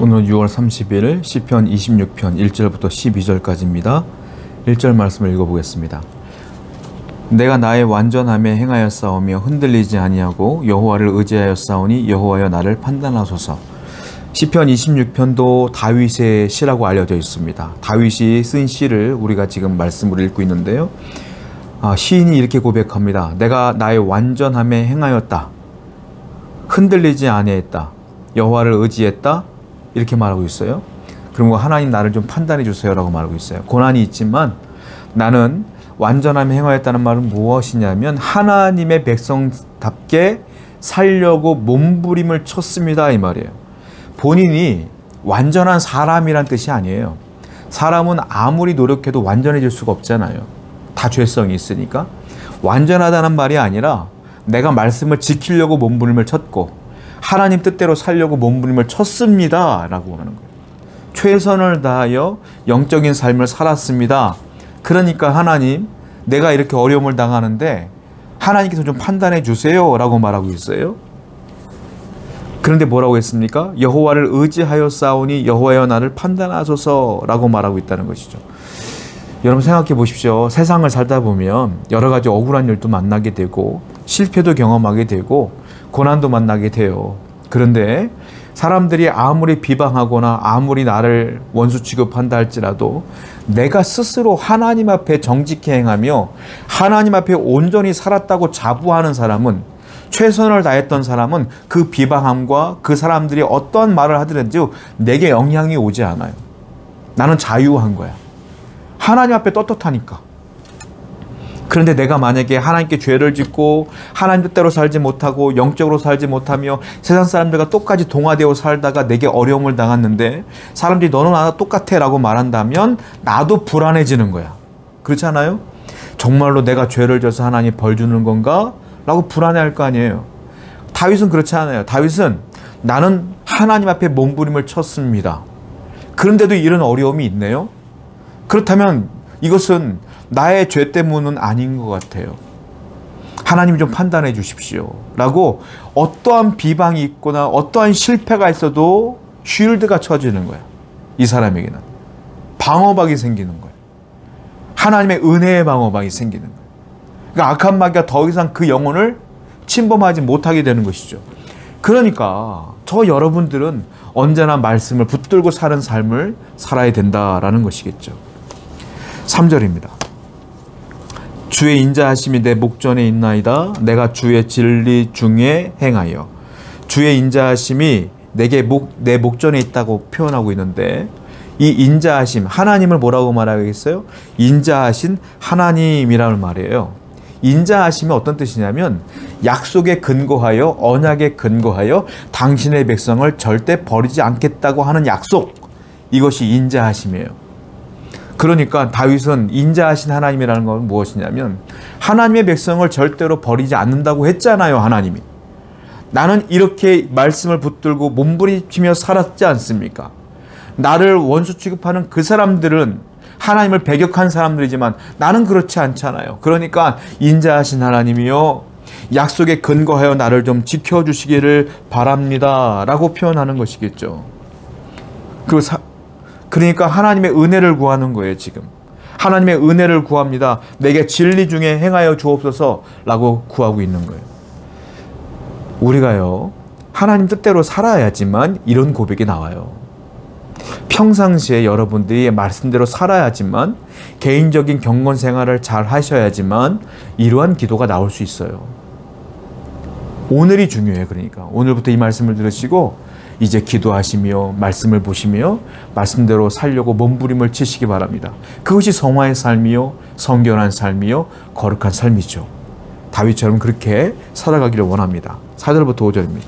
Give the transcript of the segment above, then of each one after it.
오늘 6월 30일 시편 26편 1절부터 12절까지입니다. 1절 말씀을 읽어보겠습니다. 내가 나의 완전함에 행하였사오며 흔들리지 아니하고 여호와를 의지하였사오니 여호와여 나를 판단하소서. 시편 26편도 다윗의 시라고 알려져 있습니다. 다윗이 쓴 시를 우리가 지금 말씀으로 읽고 있는데요. 시인이 이렇게 고백합니다. 내가 나의 완전함에 행하였다. 흔들리지 아니했다. 여호와를 의지했다. 이렇게 말하고 있어요. 그리고 하나님 나를 좀 판단해 주세요 라고 말하고 있어요. 고난이 있지만 나는 완전함에 행하였다는 말은 무엇이냐면 하나님의 백성답게 살려고 몸부림을 쳤습니다 이 말이에요. 본인이 완전한 사람이란 뜻이 아니에요. 사람은 아무리 노력해도 완전해질 수가 없잖아요. 다 죄성이 있으니까. 완전하다는 말이 아니라 내가 말씀을 지키려고 몸부림을 쳤고 하나님 뜻대로 살려고 몸부림을 쳤습니다 라고 하는 거예요. 최선을 다하여 영적인 삶을 살았습니다. 그러니까 하나님, 내가 이렇게 어려움을 당하는데 하나님께서 좀 판단해 주세요 라고 말하고 있어요. 그런데 뭐라고 했습니까? 여호와를 의지하였사오니 여호와여 나를 판단하소서 라고 말하고 있다는 것이죠. 여러분 생각해 보십시오. 세상을 살다 보면 여러 가지 억울한 일도 만나게 되고 실패도 경험하게 되고 고난도 만나게 돼요. 그런데 사람들이 아무리 비방하거나 아무리 나를 원수 취급한다 할지라도 내가 스스로 하나님 앞에 정직히 행하며 하나님 앞에 온전히 살았다고 자부하는 사람은, 최선을 다했던 사람은 그 비방함과 그 사람들이 어떠한 말을 하더라도 내게 영향이 오지 않아요. 나는 자유한 거야. 하나님 앞에 떳떳하니까. 그런데 내가 만약에 하나님께 죄를 짓고 하나님 뜻대로 살지 못하고 영적으로 살지 못하며 세상 사람들과 똑같이 동화되어 살다가 내게 어려움을 당했는데 사람들이 너는 나랑 똑같아 라고 말한다면 나도 불안해지는 거야. 그렇지 않아요? 정말로 내가 죄를 져서 하나님 벌 주는 건가? 라고 불안해할 거 아니에요. 다윗은 그렇지 않아요. 다윗은 나는 하나님 앞에 몸부림을 쳤습니다. 그런데도 이런 어려움이 있네요. 그렇다면 이것은 나의 죄 때문은 아닌 것 같아요. 하나님이 좀 판단해 주십시오 라고 어떠한 비방이 있거나 어떠한 실패가 있어도 쉴드가 쳐지는 거야. 이 사람에게는 방어막이 생기는 거예요. 하나님의 은혜의 방어막이 생기는 거예요. 그러니까 악한 마귀가 더 이상 그 영혼을 침범하지 못하게 되는 것이죠. 그러니까 저 여러분들은 언제나 말씀을 붙들고 사는 삶을 살아야 된다라는 것이겠죠. 3절입니다. 주의 인자하심이 내 목전에 있나이다. 내가 주의 진리 중에 행하여. 주의 인자하심이 내 목전에 있다고 표현하고 있는데 이 인자하심, 하나님을 뭐라고 말하겠어요? 인자하신 하나님이라는 말이에요. 인자하심이 어떤 뜻이냐면 약속에 근거하여 언약에 근거하여 당신의 백성을 절대 버리지 않겠다고 하는 약속, 이것이 인자하심이에요. 그러니까 다윗은 인자하신 하나님이라는 건 무엇이냐면 하나님의 백성을 절대로 버리지 않는다고 했잖아요. 하나님이 나는 이렇게 말씀을 붙들고 몸부림치며 살았지 않습니까? 나를 원수 취급하는 그 사람들은 하나님을 배격한 사람들이지만 나는 그렇지 않잖아요. 그러니까 인자하신 하나님이요 약속에 근거하여 나를 좀 지켜주시기를 바랍니다 라고 표현하는 것이겠죠. 그러니까 하나님의 은혜를 구하는 거예요. 지금 하나님의 은혜를 구합니다. 내게 진리 중에 행하여 주옵소서 라고 구하고 있는 거예요. 우리가요 하나님 뜻대로 살아야지만 이런 고백이 나와요. 평상시에 여러분들이 말씀대로 살아야지만, 개인적인 경건 생활을 잘 하셔야지만 이러한 기도가 나올 수 있어요. 오늘이 중요해요. 그러니까 오늘부터 이 말씀을 들으시고 이제 기도하시며 말씀을 보시며 말씀대로 살려고 몸부림을 치시기 바랍니다. 그것이 성화의 삶이요 성결한 삶이요 거룩한 삶이죠. 다윗처럼 그렇게 살아가기를 원합니다. 4절부터 5절입니다.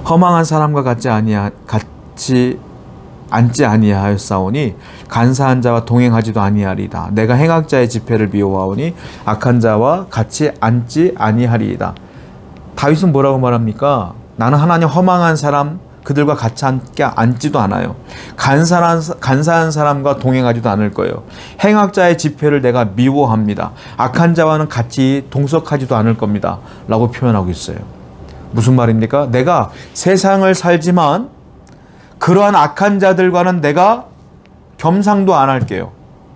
허망한 사람과 같지 앉지 아니하였사오니 간사한 자와 동행하지도 아니하리이다. 내가 행악자의 집회를 미워하오니 악한 자와 같이 앉지 아니하리이다. 다윗은 뭐라고 말합니까? 나는 하나님 허망한 사람, 그들과 같이 앉지도 않아요. 간사한 사람과 동행하지도 않을 거예요. 행악자의 집회를 내가 미워합니다. 악한 자와는 같이 동석하지도 않을 겁니다 라고 표현하고 있어요. 무슨 말입니까? 내가 세상을 살지만 그러한 악한 자들과는 내가 겸상도 안 할게요.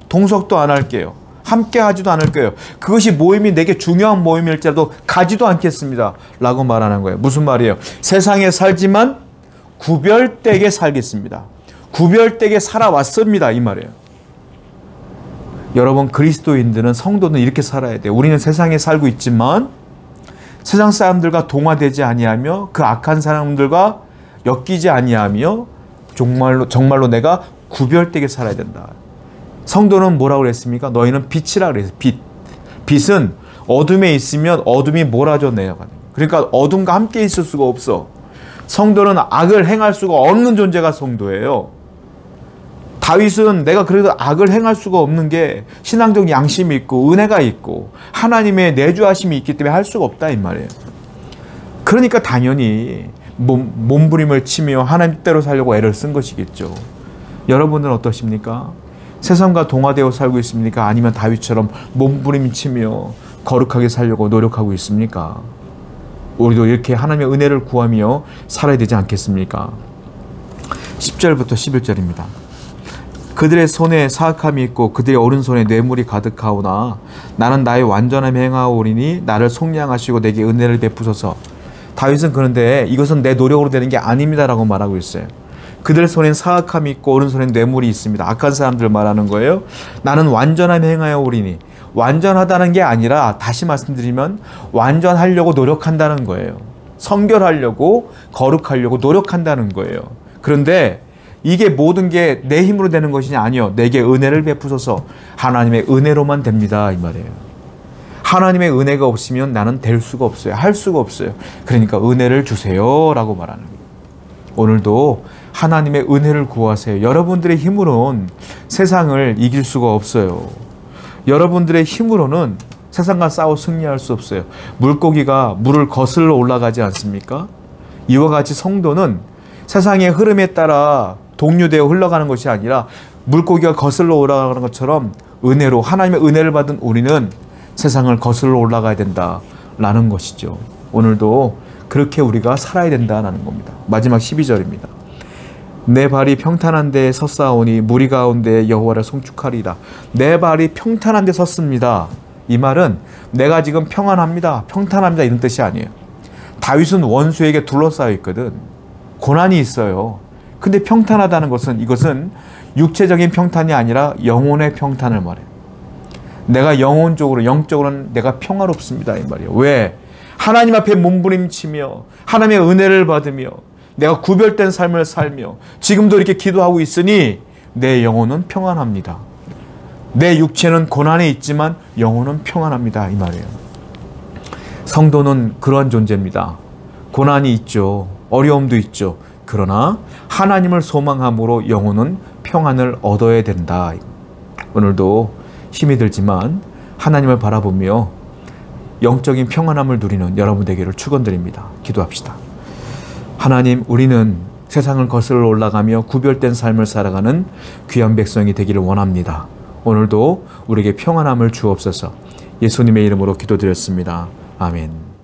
동석도 안 할게요. 함께 하지도 않을 거예요. 그것이 모임이 내게 중요한 모임일지라도 가지도 않겠습니다. 라고 말하는 거예요. 무슨 말이에요? 세상에 살지만 구별되게 살겠습니다. 구별되게 살아왔습니다. 이 말이에요. 여러분, 그리스도인들은, 성도는 이렇게 살아야 돼요. 우리는 세상에 살고 있지만 세상 사람들과 동화되지 아니하며 그 악한 사람들과 엮이지 아니하며 정말로 내가 구별되게 살아야 된다. 성도는 뭐라고 그랬습니까? 너희는 빛이라 그랬어요. 빛. 빛은 어둠에 있으면 어둠이 몰아줘 내려가는 거예요. 그러니까 어둠과 함께 있을 수가 없어. 성도는 악을 행할 수가 없는 존재가 성도예요. 다윗은 내가 그래도 악을 행할 수가 없는 게 신앙적 양심이 있고 은혜가 있고 하나님의 내주하심이 있기 때문에 할 수가 없다 이 말이에요. 그러니까 당연히 몸부림을 치며 하나님 뜻대로 살려고 애를 쓴 것이겠죠. 여러분은 어떠십니까? 세상과 동화되어 살고 있습니까? 아니면 다윗처럼 몸부림 치며 거룩하게 살려고 노력하고 있습니까? 우리도 이렇게 하나님의 은혜를 구하며 살아야 되지 않겠습니까? 10절부터 11절입니다. 그들의 손에 사악함이 있고 그들의 오른손에 뇌물이 가득하오나 나는 나의 완전함에 행하오리니 나를 속량하시고 내게 은혜를 베푸소서. 다윗은 그런데 이것은 내 노력으로 되는 게 아닙니다라고 말하고 있어요. 그들 손엔 사악함이 있고 오른손엔 뇌물이 있습니다. 악한 사람들 말하는 거예요. 나는 완전함에 행하오리니, 완전하다는 게 아니라 다시 말씀드리면 완전하려고 노력한다는 거예요. 성결하려고 거룩하려고 노력한다는 거예요. 그런데 이게 모든 게 내 힘으로 되는 것이 아니요. 내게 은혜를 베푸소서. 하나님의 은혜로만 됩니다. 이 말이에요. 하나님의 은혜가 없으면 나는 될 수가 없어요. 할 수가 없어요. 그러니까 은혜를 주세요. 라고 말하는 거예요. 오늘도 하나님의 은혜를 구하세요. 여러분들의 힘으로는 세상을 이길 수가 없어요. 여러분들의 힘으로는 세상과 싸워 승리할 수 없어요. 물고기가 물을 거슬러 올라가지 않습니까? 이와 같이 성도는 세상의 흐름에 따라 동류되어 흘러가는 것이 아니라 물고기가 거슬러 올라가는 것처럼 은혜로 하나님의 은혜를 받은 우리는 세상을 거슬러 올라가야 된다라는 것이죠. 오늘도 그렇게 우리가 살아야 된다는 겁니다. 마지막 12절입니다. 내 발이 평탄한 데에 섰사오니 무리 가운데 여호와를 송축하리이다. 내 발이 평탄한 데 섰습니다. 이 말은 내가 지금 평안합니다. 평탄합니다. 이런 뜻이 아니에요. 다윗은 원수에게 둘러싸여 있거든. 고난이 있어요. 근데 평탄하다는 것은 이것은 육체적인 평탄이 아니라 영혼의 평탄을 말해요. 내가 영혼적으로 영적으로는 내가 평화롭습니다. 이 말이에요. 왜? 하나님 앞에 몸부림치며 하나님의 은혜를 받으며 내가 구별된 삶을 살며 지금도 이렇게 기도하고 있으니 내 영혼은 평안합니다. 내 육체는 고난에 있지만 영혼은 평안합니다. 이 말이에요. 성도는 그러한 존재입니다. 고난이 있죠. 어려움도 있죠. 그러나 하나님을 소망함으로 영혼은 평안을 얻어야 된다. 오늘도 힘이 들지만 하나님을 바라보며 영적인 평안함을 누리는 여러분 되기를 축원드립니다. 기도합시다. 하나님, 우리는 세상을 거슬러 올라가며 구별된 삶을 살아가는 귀한 백성이 되기를 원합니다. 오늘도 우리에게 평안함을 주옵소서. 예수님의 이름으로 기도드렸습니다. 아멘.